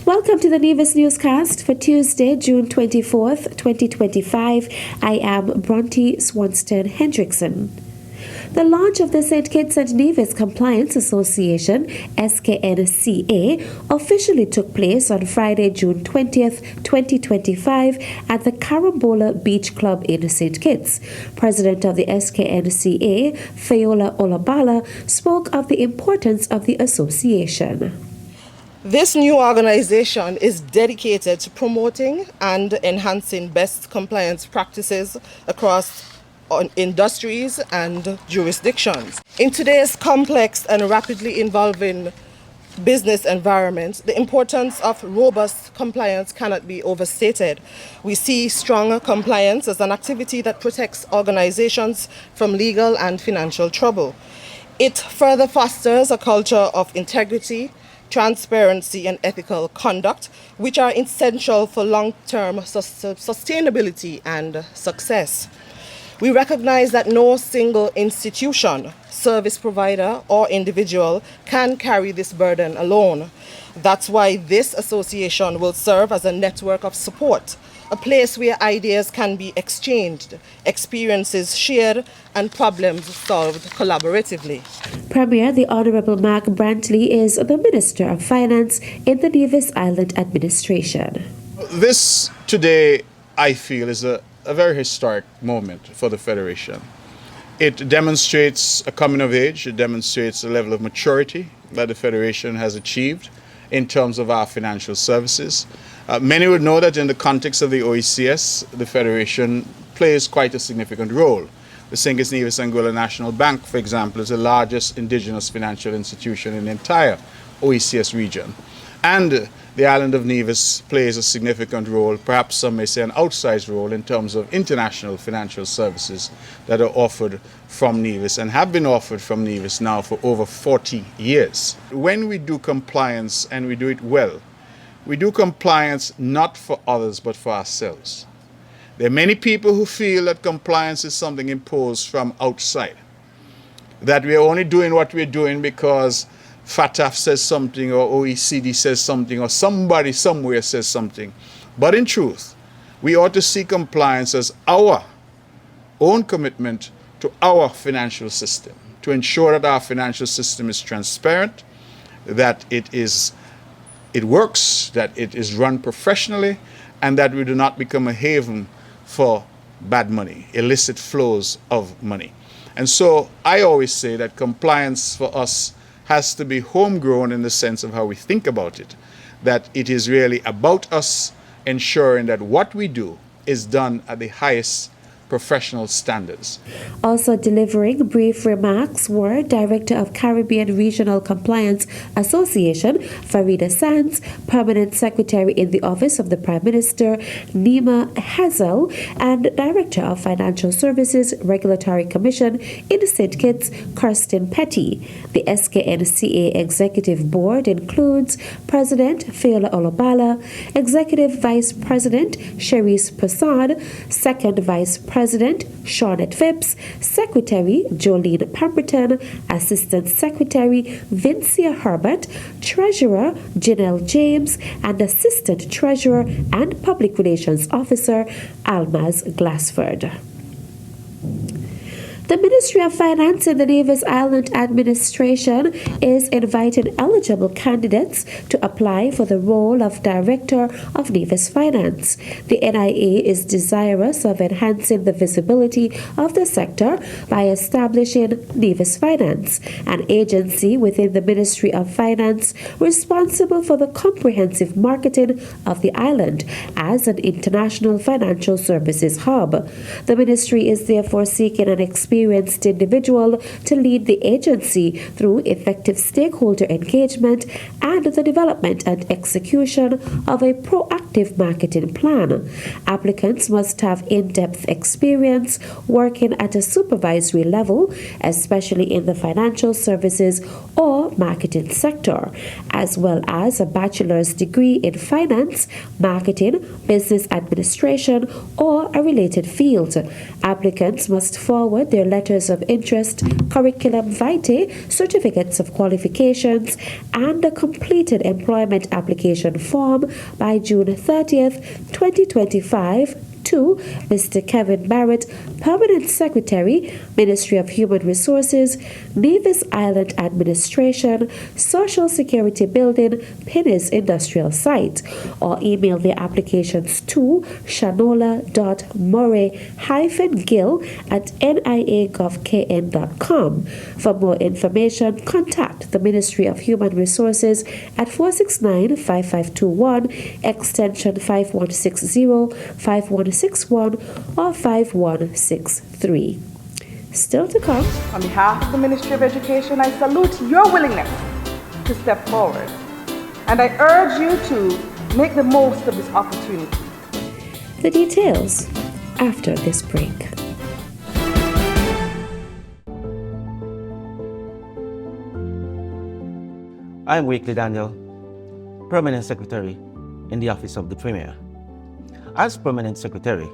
Welcome to the Nevis newscast for Tuesday, June 24th, 2025. I am Bronte Swanston Hendrickson. The launch of the St. Kitts and Nevis Compliance Association, SKNCA, officially took place on Friday, June 20th, 2025 at the Carambola Beach Club in St. Kitts. President of the SKNCA, Fayola Olabala, spoke of the importance of the association. This new organization is dedicated to promoting and enhancing best compliance practices across industries and jurisdictions. In today's complex and rapidly evolving business environment, the importance of robust compliance cannot be overstated. We see strong compliance as an activity that protects organizations from legal and financial trouble. It further fosters a culture of integrity, transparency and ethical conduct, which are essential for long-term sustainability and success. We recognize that no single institution, service provider, or individual can carry this burden alone. That's why this association will serve as a network of support, a place where ideas can be exchanged, experiences shared, and problems solved collaboratively. Premier the Honorable Mark Brantley is the Minister of Finance in the Nevis Island administration. This today, I feel, is a very historic moment for the Federation. It demonstrates a coming of age, it demonstrates a level of maturity that the Federation has achieved in terms of our financial services. Many would know that in the context of the OECS, the Federation plays quite a significant role. The St. Kitts Nevis Anguilla National Bank, for example, is the largest indigenous financial institution in the entire OECS region. And the island of Nevis plays a significant role, perhaps some may say an outsized role, in terms of international financial services that are offered from Nevis and have been offered from Nevis now for over 40 years. When we do compliance and we do it well, we do compliance not for others but for ourselves. There are many people who feel that compliance is something imposed from outside, that we are only doing what we're doing because FATF says something or OECD says something or somebody somewhere says something. But in truth, we ought to see compliance as our own commitment to our financial system, to ensure that our financial system is transparent, that it works, that it is run professionally, and that we do not become a haven for bad money, illicit flows of money. And so I always say that compliance for us has to be homegrown in the sense of how we think about it, that it is really about us ensuring that what we do is done at the highest professional standards. Also delivering brief remarks were Director of Caribbean Regional Compliance Association, Farida Sands, Permanent Secretary in the Office of the Prime Minister, Nima Hazel, and Director of Financial Services Regulatory Commission in St. Kitts, Kirsten Petty. The SKNCA Executive Board includes President Fayola Olabala, Executive Vice President Cherise Prasad, Second Vice President Shawnette Phipps, Secretary Jolene Pemberton, Assistant Secretary Vincia Herbert, Treasurer Janelle James, and Assistant Treasurer and Public Relations Officer Almaz Glassford. The Ministry of Finance in the Nevis Island administration is inviting eligible candidates to apply for the role of Director of Nevis Finance. The NIA is desirous of enhancing the visibility of the sector by establishing Nevis Finance, an agency within the Ministry of Finance responsible for the comprehensive marketing of the island as an international financial services hub. The ministry is therefore seeking an experienced individual to lead the agency through effective stakeholder engagement and the development and execution of a proactive effective marketing plan. Applicants must have in-depth experience working at a supervisory level, especially in the financial services or marketing sector, as well as a bachelor's degree in finance, marketing, business administration, or a related field. Applicants must forward their letters of interest, curriculum vitae, certificates of qualifications, and a completed employment application form by June 30th, 2025 to Mr. Kevin Barrett, Permanent Secretary, Ministry of Human Resources, Nevis Island Administration, Social Security Building, Pinnis Industrial Site, or email their applications to shanola.murray-gill@niagovkn.com. For more information, contact the Ministry of Human Resources at 469-5521, extension 5160, 5161 or 5163. Still to come. On behalf of the Ministry of Education, I salute your willingness to step forward. And I urge you to make the most of this opportunity. The details after this break. I am Wakely Daniel, Permanent Secretary in the Office of the Premier. As Permanent Secretary,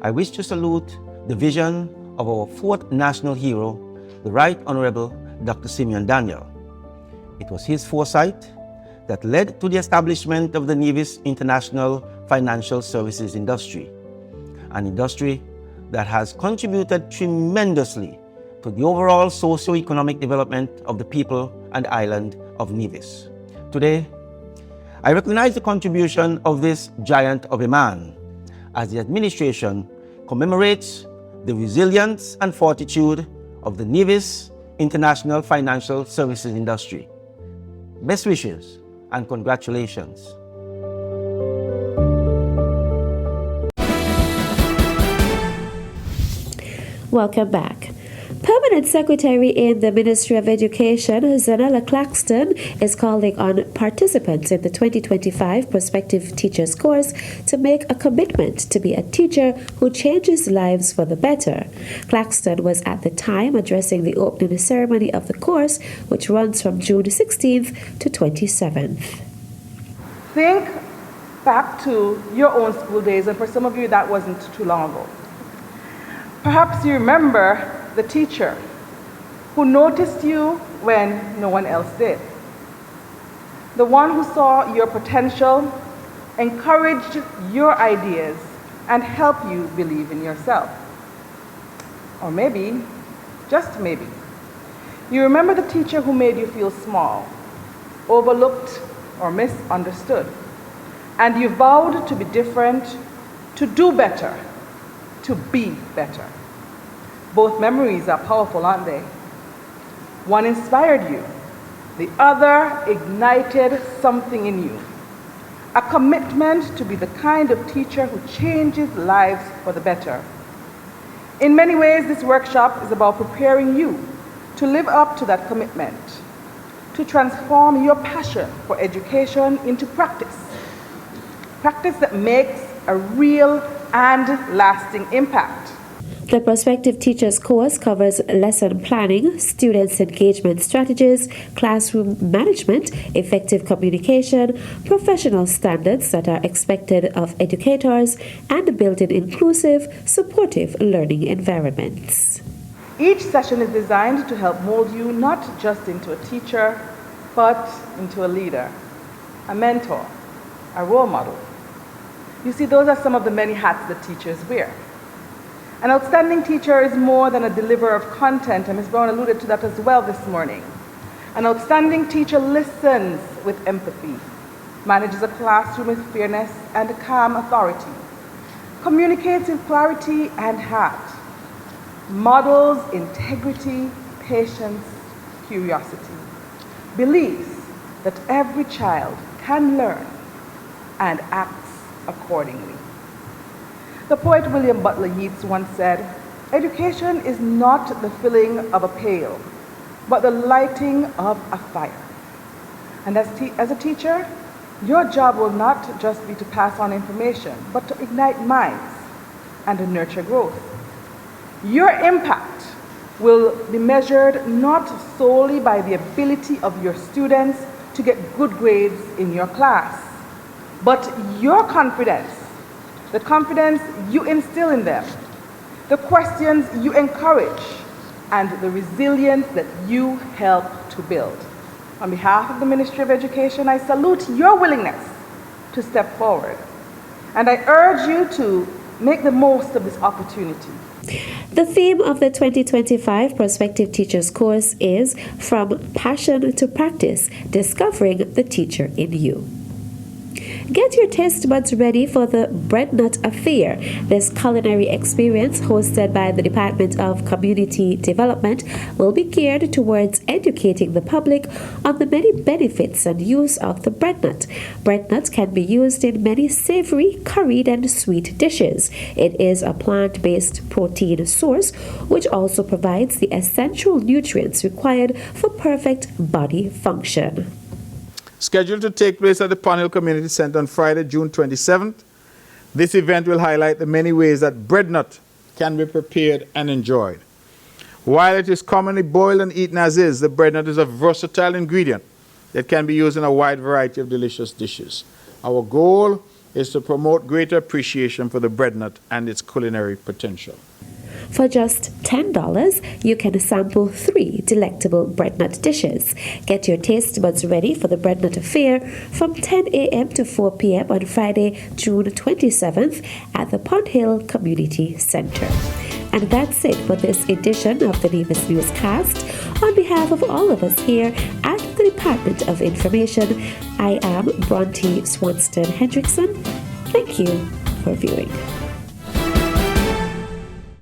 I wish to salute the vision of our fourth national hero, the Right Honorable Dr. Simeon Daniel. It was his foresight that led to the establishment of the Nevis International Financial Services Industry, an industry that has contributed tremendously to the overall socio-economic development of the people and island of Nevis. Today, I recognize the contribution of this giant of a man as the administration commemorates the resilience and fortitude of the Nevis International Financial Services Industry. Best wishes and congratulations. Welcome back. Permanent Secretary in the Ministry of Education, Zanella Claxton, is calling on participants in the 2025 Prospective Teachers course to make a commitment to be a teacher who changes lives for the better. Claxton was at the time addressing the opening ceremony of the course, which runs from June 16th to 27th. Think back to your own school days, and for some of you that wasn't too long ago. Perhaps you remember the teacher who noticed you when no one else did. The one who saw your potential, encouraged your ideas, and helped you believe in yourself. Or maybe, just maybe, you remember the teacher who made you feel small, overlooked, or misunderstood. And you vowed to be different, to do better, to be better. Both memories are powerful, aren't they? One inspired you, the other ignited something in you. A commitment to be the kind of teacher who changes lives for the better. In many ways, this workshop is about preparing you to live up to that commitment, to transform your passion for education into practice. Practice that makes a real and lasting impact. The Prospective Teachers course covers lesson planning, students' engagement strategies, classroom management, effective communication, professional standards that are expected of educators, and building inclusive, supportive learning environments. Each session is designed to help mold you not just into a teacher, but into a leader, a mentor, a role model. You see, those are some of the many hats that teachers wear. An outstanding teacher is more than a deliverer of content, and Ms. Brown alluded to that as well this morning. An outstanding teacher listens with empathy, manages a classroom with fairness and calm authority, communicates with clarity and heart, models integrity, patience, curiosity, believes that every child can learn, and acts accordingly. The poet William Butler Yeats once said, "Education is not the filling of a pail, but the lighting of a fire." And as a teacher, Your job will not just be to pass on information, but to ignite minds and to nurture growth. Your impact will be measured not solely by the ability of your students to get good grades in your class, but your confidence, the confidence you instill in them, the questions you encourage, and the resilience that you help to build. On behalf of the Ministry of Education, I salute your willingness to step forward, and I urge you to make the most of this opportunity. The theme of the 2025 Prospective Teachers course is From Passion to Practice, Discovering the Teacher in You. Get your taste buds ready for the Bread Nut Affair. This culinary experience, hosted by the Department of Community Development, will be geared towards educating the public on the many benefits and use of the bread nut. Bread nut can be used in many savory, curried, and sweet dishes. It is a plant-based protein source, which also provides the essential nutrients required for perfect body function. Scheduled to take place at the Pond Hill Community Center on Friday, June 27th. This event will highlight the many ways that bread nut can be prepared and enjoyed. While it is commonly boiled and eaten as is, the bread nut is a versatile ingredient that can be used in a wide variety of delicious dishes. Our goal is to promote greater appreciation for the bread nut and its culinary potential. For just $10, you can sample 3 delectable bread nut dishes. Get your taste buds ready for the Bread Nut Affair from 10 a.m. to 4 p.m. on Friday, June 27th at the Pond Hill Community Center. And that's it for this edition of the Nevis Newscast. On behalf of all of us here at the Department of Information, I am Bronte Swanston Hendrickson. Thank you for viewing.